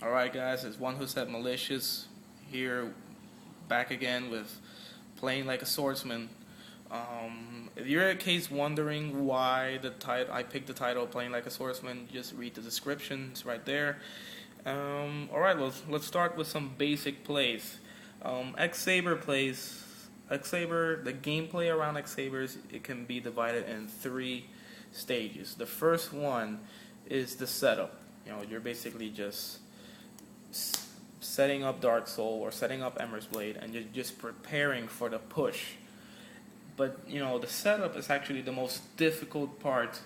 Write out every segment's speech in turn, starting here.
Alright guys, it's one who said malicious here, back again with playing like a swordsman. If you're in case wondering why I picked the title playing like a swordsman, just read the description, it's right there. Alright, let's start with some basic plays. X-Saber plays, X-Saber, the gameplay around X-Sabers, it can be divided in three stages. The first one is the setup. You're basically just setting up Dark Soul or setting up Ember's Blade, and you're just preparing for the push. But the setup is actually the most difficult part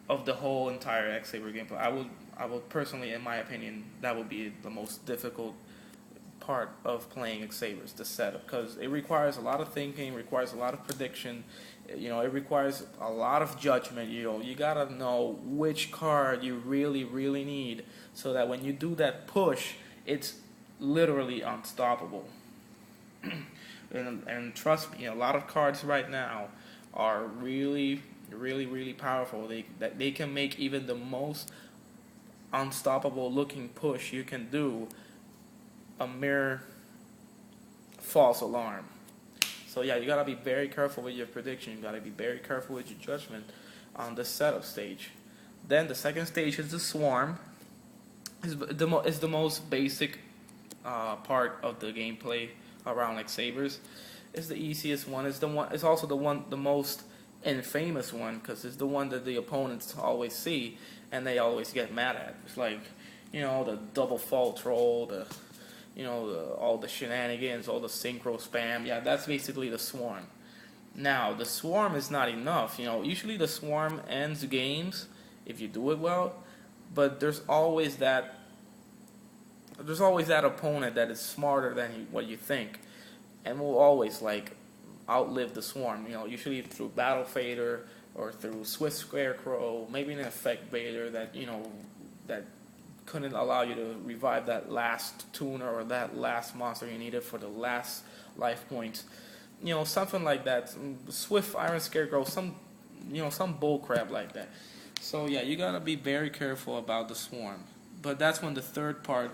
of the whole entire X-Saber gameplay. I would personally, in my opinion, that would be the most difficult part of playing X-Sabers, the setup, because it requires a lot of thinking, requires a lot of prediction. It requires a lot of judgment. You gotta know which card you really need, so that when you do that push, it's literally unstoppable. And trust me, a lot of cards right now are really powerful. They can make even the most unstoppable looking push you can do a mere false alarm. So yeah, you gotta be very careful with your prediction. You gotta be very careful with your judgment on the setup stage. Then the second stage is the swarm. Is the most basic part of the gameplay around like sabers. It's the easiest one. It's the one. It's also the most infamous one, because it's the one that the opponents always see and they always get mad at. It's like the double fall troll, all the shenanigans, all the synchro spam. Yeah, that's basically the swarm. Now, the swarm is not enough. Usually the swarm ends games if you do it well, but there's always that opponent that is smarter than what you think, and will always outlive the swarm. Usually through battle fader or through Swift Scarecrow, maybe an effect baiter that couldn't allow you to revive that last tuner or that last monster you needed for the last life point. Something like that. Swift Iron Scarecrow, some bull crap like that. So yeah, you gotta be very careful about the swarm. But that's when the third part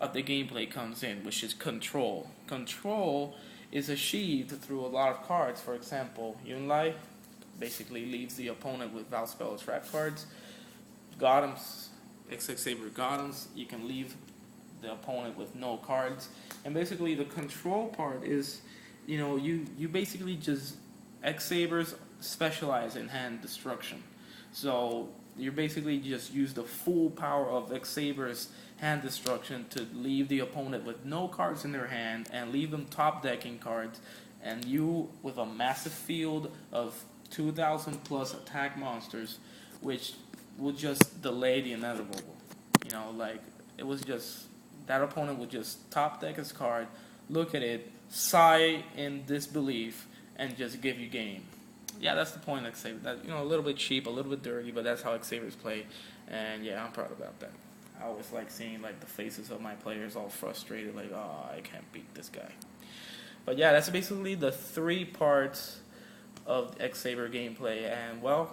of the gameplay comes in, which is control. Control is achieved through a lot of cards. For example, Yunlai basically leaves the opponent with Valspell trap cards. Gothams, X-Saber Gothams, you can leave the opponent with no cards. And basically the control part is, you basically just, X-Sabers specialize in hand destruction. So you basically just use the full power of X-Saber's hand destruction to leave the opponent with no cards in their hand and leave them top decking cards, and you with a massive field of 2,000 plus attack monsters, which will just delay the inevitable. It was just, that opponent would just top deck his card, look at it, sigh in disbelief, and just give you game. Yeah, that's the point of X-Saber. That, a little bit cheap, a little bit dirty, but that's how X-Sabers play. And yeah, I'm proud about that. I always like seeing the faces of my players all frustrated, oh, I can't beat this guy. But yeah, that's basically the three parts of X-Saber gameplay. And well,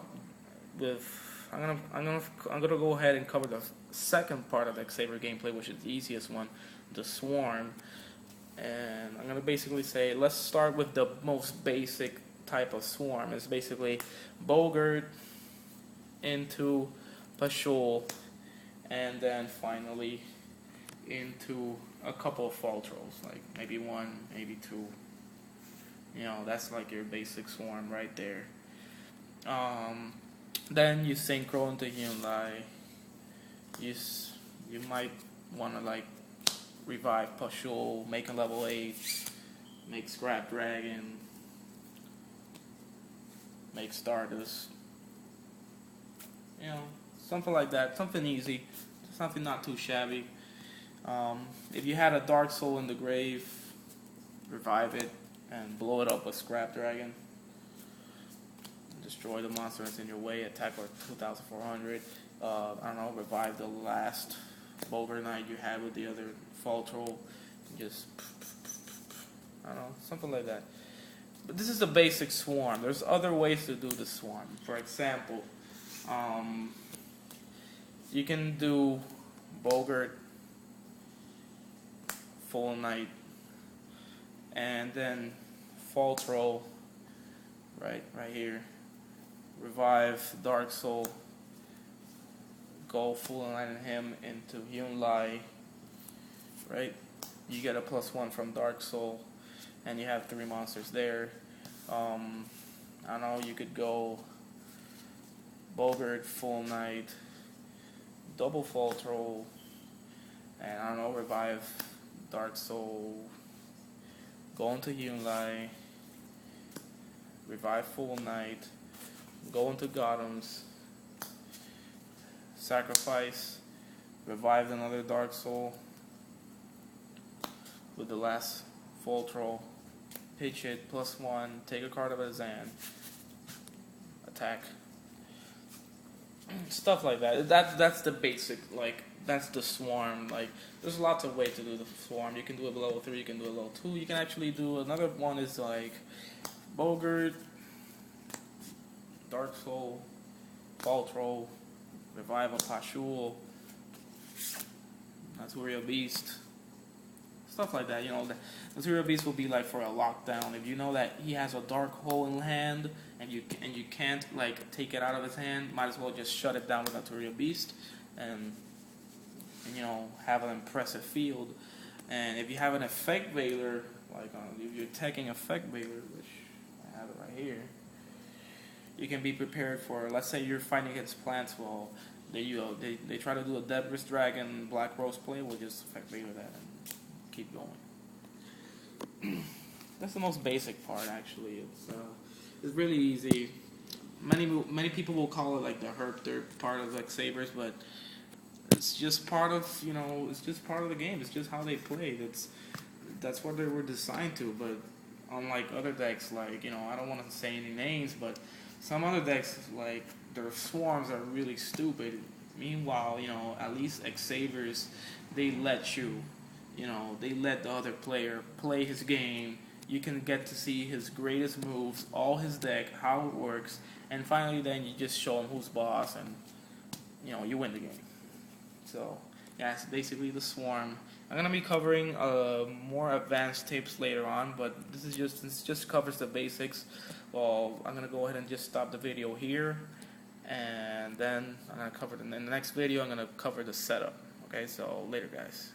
I'm gonna go ahead and cover the second part of X-Saber gameplay, which is the easiest one, the swarm. And I'm gonna basically say, let's start with the most basic type of swarm. It's basically Bogart into Pashul, and then finally into a couple of fall trolls, maybe one, maybe two. That's your basic swarm right there. Then you synchro into Hyunlai. You might want to revive Pashul, make a level 8, make Scrap Dragon, make Stardust. Something like that. Something easy. Something not too shabby. If you had a Dark Soul in the grave, revive it and blow it up with Scrap Dragon. Destroy the monster that's in your way. Attack for 2,400. I don't know. Revive the last Boulder Knight you had with the other Fall Troll. Just, I don't know, something like that. But this is the basic swarm. There's other ways to do the swarm. For example, you can do Bogart, Full Knight, and then Fall Troll, right here. Revive Dark Soul, go Full Knight and him into Hewn Lie, right? You get a +1 from Dark Soul, and you have 3 monsters there. I don't know, you could go Bogart, Full Knight, double Fall Troll, and I don't know, Revive Dark Soul, go into Hewn Lie, revive Full Knight, go into Gothams, sacrifice, revive another Dark Soul with the last Fall Troll, pitch it, +1, take a card out of his hand, attack. Stuff like that. That's the basic, like, that's the swarm. Like, there's lots of ways to do the swarm. You can do it level 3, you can do it level 2. You can actually do, another one is like Bogart, Dark Soul, Fall Troll, revive a Pashul, Naturia Beast. Stuff like that, you know. The Naturia Beast will be like for a lockdown. If you know that he has a dark hole in hand and you can't like take it out of his hand, might as well just shut it down with Naturia Beast and you know, have an impressive field. And if you have an Effect Veiler, like if you're attacking Effect Veiler, which I have it right here, you can be prepared for, let's say you're fighting against plants. Well, they try to do a Debris Dragon Black Rose play, we'll just Effect Veiler that and keep going. That's the most basic part, actually. It's really easy. Many people will call it like the herb dirt part of X-Sabers, but it's just part of, you know, it's just part of the game. It's just how they play. That's what they were designed to. But unlike other decks, like, you know, I don't want to say any names, but some other decks, like, their swarms are really stupid. Meanwhile, you know, at least X-Sabers, they let you, you know, they let the other player play his game. You can get to see his greatest moves, all his deck, how it works, and finally then you just show him who's boss, and, you know, you win the game. So, yeah, it's basically the swarm. I'm going to be covering more advanced tips later on, but this just covers the basics. Well, I'm going to go ahead and just stop the video here, and then I'm going to cover in the next video, I'm going to cover the setup. Okay, so later, guys.